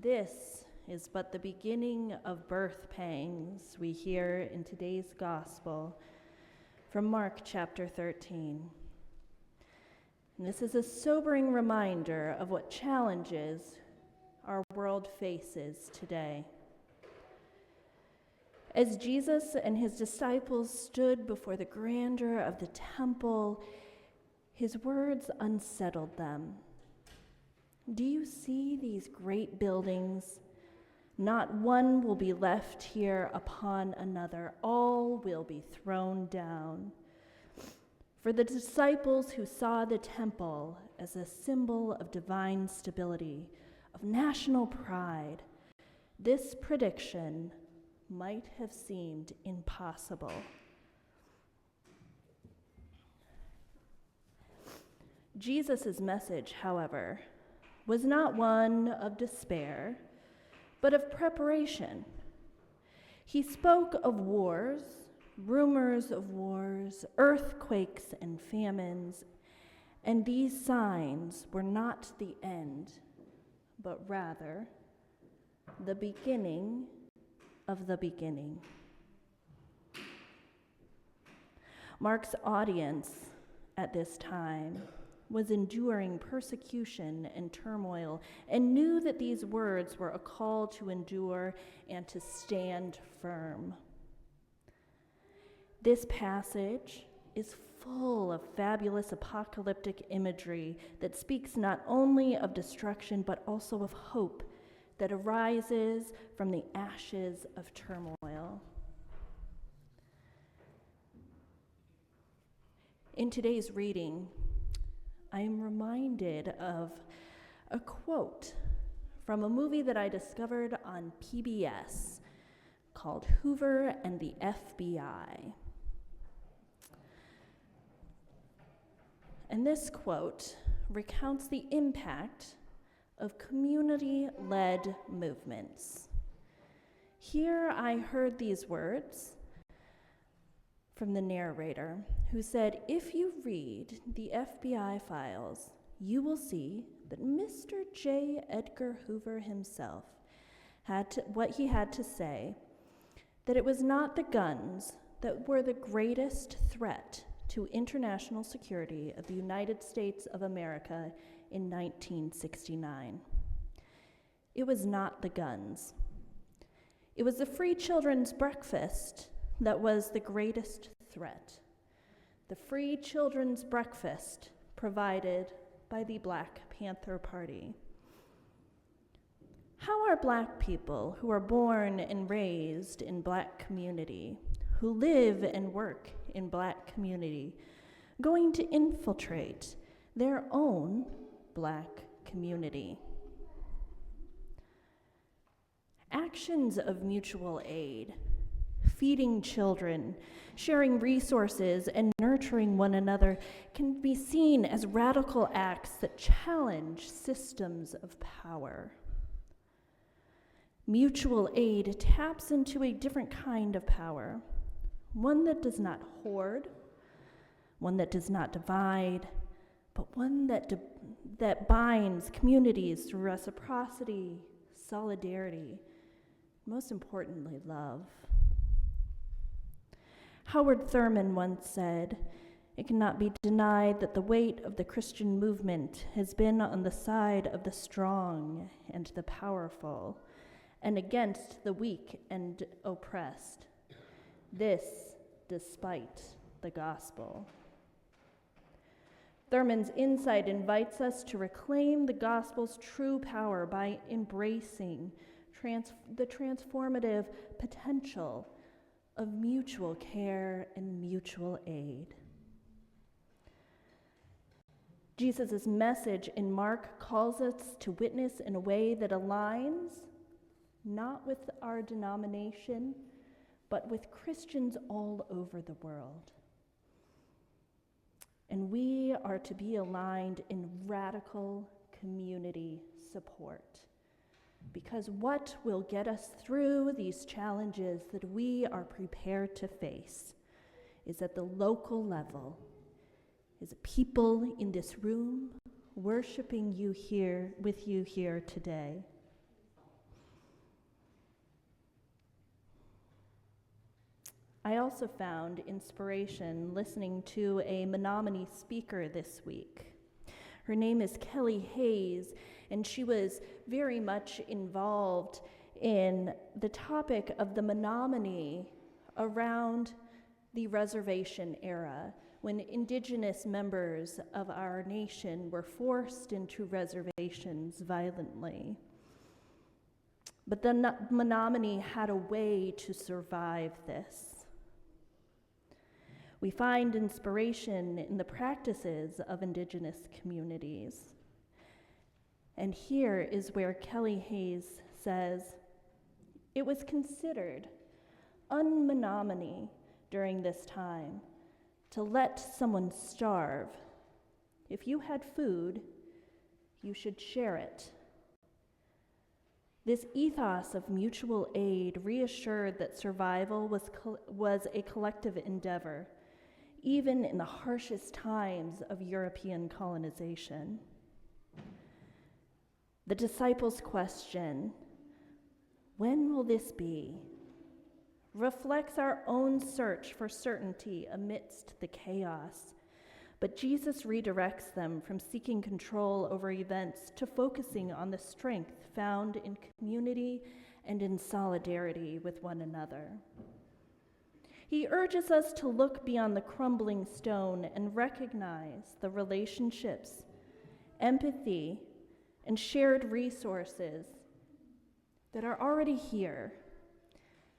This is but the beginning of birth pangs we hear in today's gospel from Mark chapter 13. And this is a sobering reminder of what challenges our world faces today. As Jesus and his disciples stood before the grandeur of the temple, his words unsettled them. Do you see these great buildings? Not one will be left here upon another. All will be thrown down. For the disciples who saw the temple as a symbol of divine stability, of national pride, this prediction might have seemed impossible. Jesus' message, however, was not one of despair, but of preparation. He spoke of wars, rumors of wars, earthquakes and famines, and these signs were not the end, but rather the beginning of the beginning. Mark's audience at this time was enduring persecution and turmoil and knew that these words were a call to endure and to stand firm. This passage is full of fabulous apocalyptic imagery that speaks not only of destruction but also of hope that arises from the ashes of turmoil. In today's reading, I am reminded of a quote from a movie that I discovered on PBS called Hoover and the FBI. And this quote recounts the impact of community-led movements. Here I heard these words from the narrator, who said, "If you read the FBI files, you will see that Mr. J. Edgar Hoover himself what he had to say, that it was not the guns that were the greatest threat to international security of the United States of America in 1969. It was not the guns. It was the free children's breakfast that was the greatest threat. The free children's breakfast provided by the Black Panther Party. How are Black people who are born and raised in Black community, who live and work in Black community, going to infiltrate their own Black community? Actions of mutual aid, feeding children, sharing resources, and nurturing one another can be seen as radical acts that challenge systems of power. Mutual aid taps into a different kind of power, one that does not hoard, one that does not divide, but one that binds communities through reciprocity, solidarity, most importantly, love. Howard Thurman once said, "It cannot be denied that the weight of the Christian movement has been on the side of the strong and the powerful, and against the weak and oppressed. This despite the gospel." Thurman's insight invites us to reclaim the gospel's true power by embracing the transformative potential of mutual care and mutual aid. Jesus' message in Mark calls us to witness in a way that aligns not with our denomination, but with Christians all over the world. And we are to be aligned in radical community support. Because what will get us through these challenges that we are prepared to face is at the local level, is people in this room worshiping you here with you here today. I also found inspiration listening to a Menominee speaker this week. Her name is Kelly Hayes, and she was very much involved in the topic of the Menominee around the reservation era, when indigenous members of our nation were forced into reservations violently. But the Menominee had a way to survive this. We find inspiration in the practices of indigenous communities. And here is where Kelly Hayes says, "It was considered un-Menominee during this time to let someone starve. If you had food, you should share it." This ethos of mutual aid reassured that survival was a collective endeavor, even in the harshest times of European colonization. The disciples' question, "When will this be?" reflects our own search for certainty amidst the chaos. But Jesus redirects them from seeking control over events to focusing on the strength found in community and in solidarity with one another. He urges us to look beyond the crumbling stone and recognize the relationships, empathy, and shared resources that are already here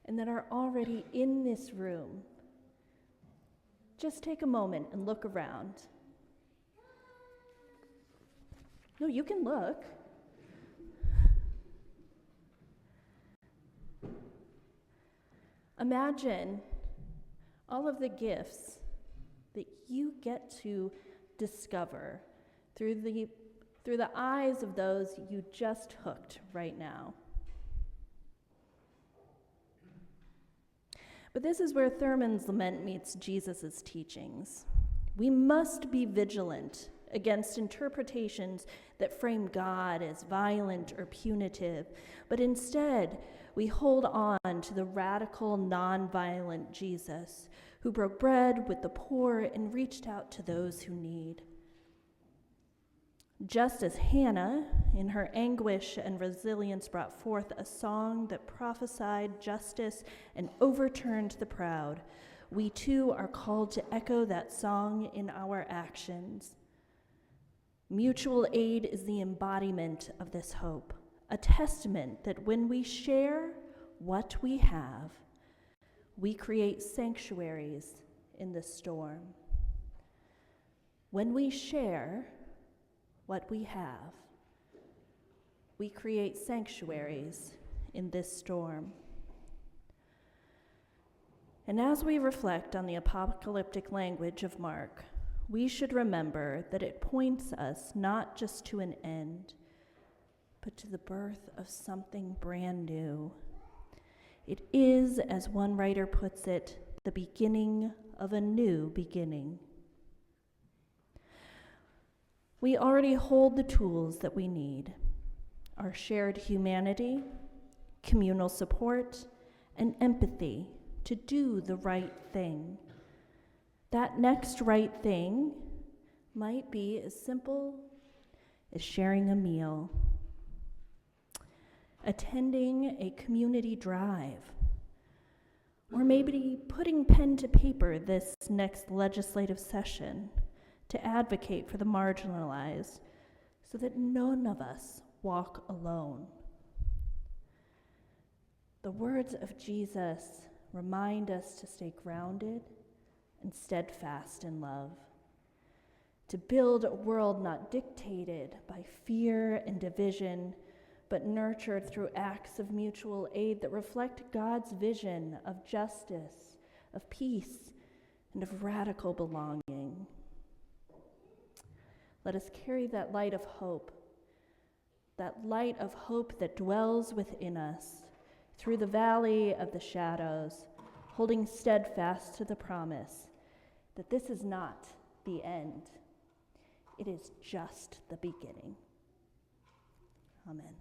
and that are already in this room. Just take a moment and look around. No, you can look. Imagine all of the gifts that you get to discover through the eyes of those you just hooked right now. But this is where Thurman's lament meets Jesus' teachings. We must be vigilant against interpretations that frame God as violent or punitive, but instead we hold on to the radical, nonviolent Jesus who broke bread with the poor and reached out to those who need. Just as Hannah, in her anguish and resilience, brought forth a song that prophesied justice and overturned the proud, we too are called to echo that song in our actions. Mutual aid is the embodiment of this hope, a testament that when we share what we have, we create sanctuaries in the storm. When we share what we have, we create sanctuaries in this storm. And as we reflect on the apocalyptic language of Mark, we should remember that it points us not just to an end, but to the birth of something brand new. It is, as one writer puts it, the beginning of a new beginning. We already hold the tools that we need: our shared humanity, communal support, and empathy to do the right thing. That next right thing might be as simple as sharing a meal, attending a community drive, or maybe putting pen to paper this next legislative session to advocate for the marginalized so that none of us walk alone. The words of Jesus remind us to stay grounded and steadfast in love, to build a world not dictated by fear and division, but nurtured through acts of mutual aid that reflect God's vision of justice, of peace, and of radical belonging. Let us carry that light of hope that dwells within us through the valley of the shadows, holding steadfast to the promise that this is not the end. It is just the beginning. Amen.